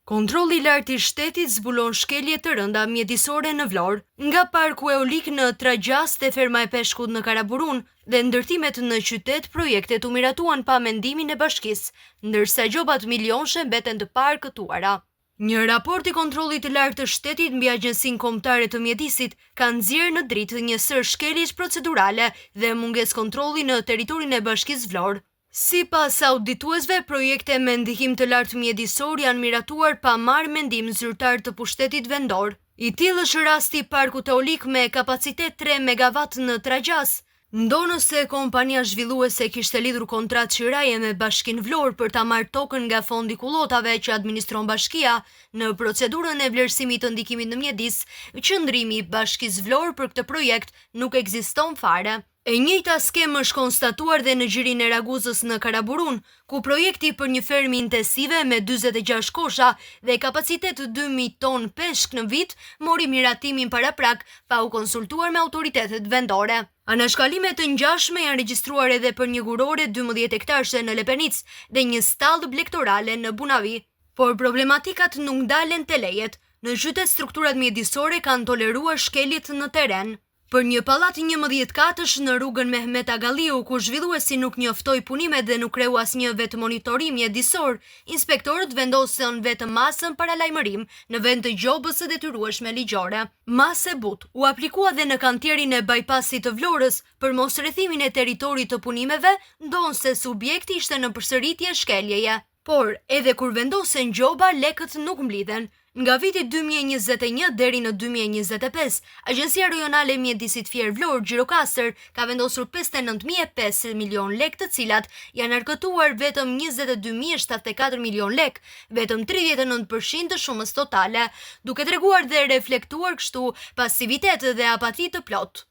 Kontrolli i lartë i shtetit zbulon shkelje të rënda mjedisore në Vlorë, nga parku eolik në Tragjas te ferma e peshkut në Karaburun dhe ndërtimet në qytet, projektet u miratuan pa mendimin e bashkisë, ndërsa gjobat milionshë mbeten të parkëtuara. Një raport i kontrollit të lartë të shtetit mbi Agjencinë Kombëtare të Mjedisit ka nxjerrë në dritë një sër shkeljesh procedurale dhe mungesë kontrolli në territorin e bashkisë Vlorë. Sipas audituesve, projekte me ndihim të lartë mjedisor janë miratuar pa marrë mendim zyrtar të pushtetit vendor. I tillë është rasti i parkut eolik me kapacitet 3 MW në Tragjas. Ndonë se kompania zhvilluese kishte lidhur kontratë qiraje me Bashkinë Vlorë për ta marrë tokën nga fondi kullotave që administron bashkia, në procedurën e vlerësimit të ndikimit në mjedis, qëndrimi i Bashkisë Vlorë për këtë projekt nuk ekziston fare. E njëjta skemë është konstatuar dhe në gjirin e Raguzës në Karaburun, ku projekti për një fermë intensive me 46 kosha dhe kapacitet 2.000 ton peshk në vit mori miratimin paraprak pa u konsultuar me autoritetet vendore. Anashkallimet të ngjashme janë regjistruar edhe për një gurore 12 hektarëshe në Lepenic dhe një stallë blektorale në Bunavi. Por problematikat nuk ndalen te lejet. Në qytet strukturat mjedisore kanë toleruar shkeljet në teren. Për një pallat 11 katësh në rrugën Mehmet Agalliu, ku zhvilluesi nuk njoftoi punimet dhe nuk kreu asnjë vetë monitorim mjedisor, inspektorët vendosën vetëm masën para lajmërim në vend të gjobës së detyrueshme ligjore. Masë e butë u aplikua dhe në kantierin e bypassit të Vlorës për mosrrethimin e territorit të punimeve, ndonse subjekti ishte në përsëritje shkeljeje. Por, edhe kur vendosen gjoba, lekët nuk mblidhen. Nga viti 2021 deri në 2025, Agjencia Rajonale e Mjedisit Fier Vlorë Gjirokastër ka vendosur 59.500 milion lek, të cilat janë arkëtuar vetëm 22.074 milion lek, vetëm 39% të shumës totale, duke treguar dhe reflektuar kështu pasivitet dhe apati të plot.